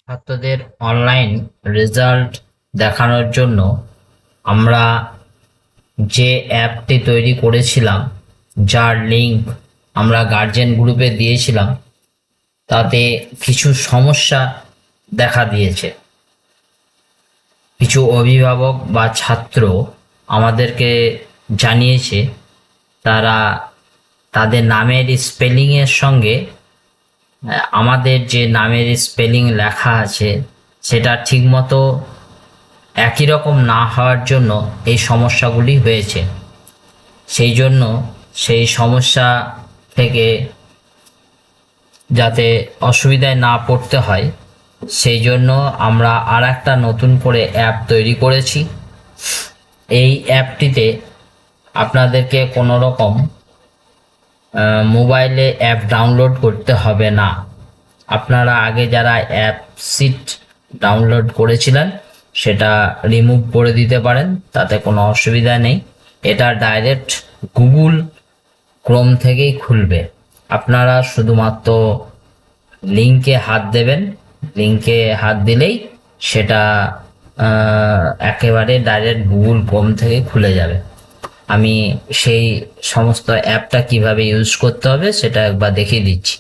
ছাত্রদের online result দেখানোর জন্য আমরা যে অ্যাপটি তৈরি করেছিলাম, যার লিঙ্ক আমরা গার্জেন গ্রুপে দিয়েছিলাম, তাতে কিছু সমস্যা দেখা দিয়েছে। কিছু অভিভাবক বা ছাত্র আমাদেরকে জানিয়েছে তারা তাদের নামের স্পেলিংয়ের সঙ্গে আমাদের যে নামের স্পেলিং লেখা আছে সেটা ঠিকমতো একই রকম না হওয়ার জন্য এই সমস্যাগুলি হয়েছে। সেই জন্য সেই সমস্যা থেকে যাতে অসুবিধায় না পড়তে হয়, সেই জন্য আমরা আর একটা নতুন করে অ্যাপ তৈরি করেছি। এই অ্যাপটিতে আপনাদেরকে কোনো রকম মোবাইলে অ্যাপ ডাউনলোড করতে হবে না। আপনারা আগে যারা অ্যাপ সিট ডাউনলোড করেছিলেন সেটা রিমুভ করে দিতে পারেন, তাতে কোনো অসুবিধা নেই। এটা ডাইরেক্ট গুগল ক্রোম থেকেই খুলবে। আপনারা শুধুমাত্র লিঙ্কে হাত দেবেন, লিঙ্কে হাত দিলেই সেটা একেবারে ডাইরেক্ট গুগল ক্রোম থেকে খুলে যাবে। আমি সেই সমস্ত অ্যাপটা কিভাবে ইউজ করতে হবে সেটা একবার দেখিয়ে দিচ্ছি।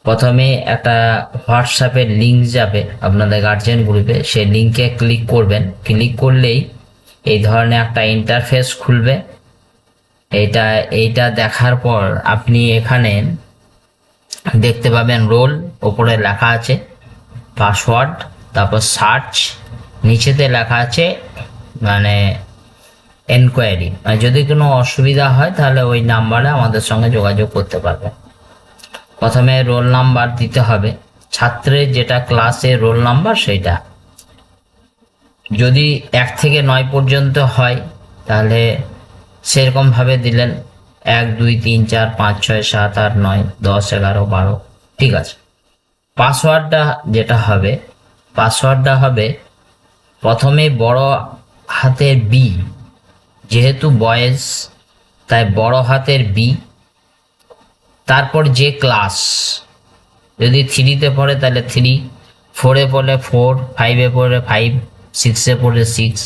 প্রথমে একটা হোয়াটসঅ্যাপের লিঙ্ক যাবে আপনাদের গার্জেন গ্রুপে, সেই লিঙ্কে ক্লিক করবেন। ক্লিক করলেই এই ধরনের একটা ইন্টারফেস খুলবে। এইটা দেখার পর আপনি এখানে দেখতে পাবেন রোল, ওপরে লেখা আছে পাসওয়ার্ড, তারপর সার্চ, নিচেতে লেখা আছে মানে এনকোয়ারি। যদি কোনো অসুবিধা হয় তাহলে ওই নাম্বারে আমাদের সঙ্গে যোগাযোগ করতে পারবেন। প্রথমে রোল নাম্বার দিতে হবে, ছাত্রের যেটা ক্লাসের রোল নাম্বার সেইটা। যদি 1 থেকে 9 পর্যন্ত হয় তাহলে সেরকমভাবে দিলেন 1 2 3 4 5 6 7 8 9 10 11 12, ঠিক আছে। পাসওয়ার্ডটা যেটা হবে, পাসওয়ার্ডটা হবে প্রথমে বড় হাতের বি, যেহেতু বয়েজ তাই বড় হাতের বি, তারপর যে ক্লাস, যদি 3-তে পড়ে তাহলে 3, 4-এ পড়লে 4, 5-এ পড়লে 5, 6-এ পড়লে 6,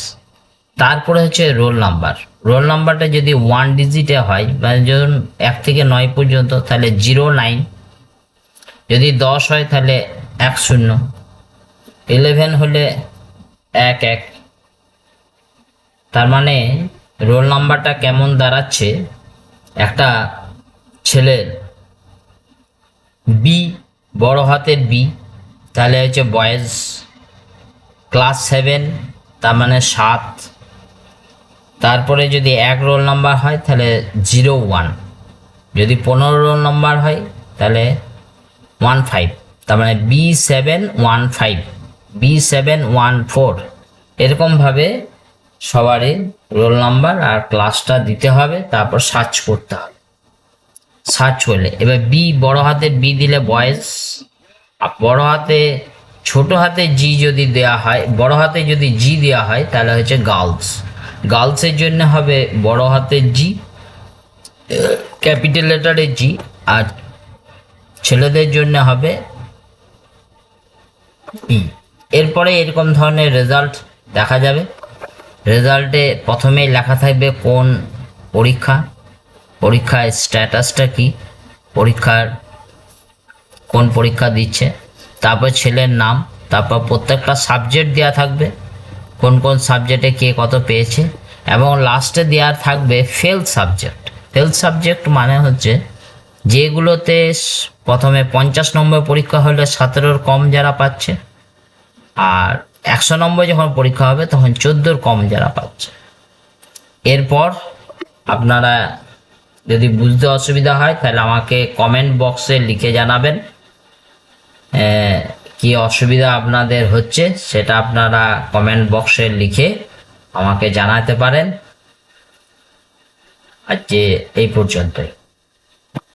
তারপরে হচ্ছে রোল নাম্বার। রোল নাম্বারটা যদি 1 ডিজিটে হয়, মানে ধরুন 1 থেকে 9 পর্যন্ত, তাহলে 09, যদি 10 হয় তাহলে 10, 11 হলে 11। তার মানে রোল নাম্বারটা কেমন দাঁড়াচ্ছে, একটা ছেলের বি, বড় হাতের বি, তাহলে হচ্ছে বয়েজ, ক্লাস 7, তার মানে 7। তারপরে যদি 1 রোল নাম্বার হয় তাহলে 01, যদি 15 রোল নাম্বার হয় তাহলে 15, তার মানে B715, B714, এরকমভাবে সবারই রোল নাম্বার আর ক্লাসটা দিতে হবে। তারপর সার্চ করতে হবে। সার্চ করলে এবার বি, বড় হাতের বি দিলে বয়েজ, আর বড় হাতে ছোট হাতে জি যদি দেওয়া হয়, বড় হাতে যদি জি দেওয়া হয় তাহলে হচ্ছে গার্লস। গার্লসের জন্য হবে বড় হাতের জি, ক্যাপিটাল লেটারের জি, আর ছেলেদের জন্য হবে ই। এরপরে এরকম ধরনের রেজাল্ট দেখা যাবে। রেজাল্টে প্রথমেই লেখা থাকবে কোন পরীক্ষা, পরীক্ষার স্ট্যাটাসটা কি, পরীক্ষার কোন পরীক্ষা দিচ্ছে, তারপর ছেলের নাম, তারপর প্রত্যেকটা সাবজেক্ট দেওয়া থাকবে, কোন কোন সাবজেক্টে কে কত পেয়েছে, এবং লাস্টে দেওয়া থাকবে ফেল সাবজেক্ট। ফেল সাবজেক্ট মানে হচ্ছে যেগুলোতে প্রথমে 50 নম্বর পরীক্ষা হলে 17-র কম যারা পাচ্ছে, আর 100 নম্বর যখন পরীক্ষা হবে তখন 14-র কম যারা পাচ্ছে। এরপর আপনারা যদি বুঝতে অসুবিধা হয় তাহলে আমাকে কমেন্ট বক্সে লিখে জানাবেন কি অসুবিধা আপনাদের হচ্ছে, সেটা আপনারা কমেন্ট বক্সে লিখে আমাকে জানাতে পারেন। আজকে এই পর্যন্তই।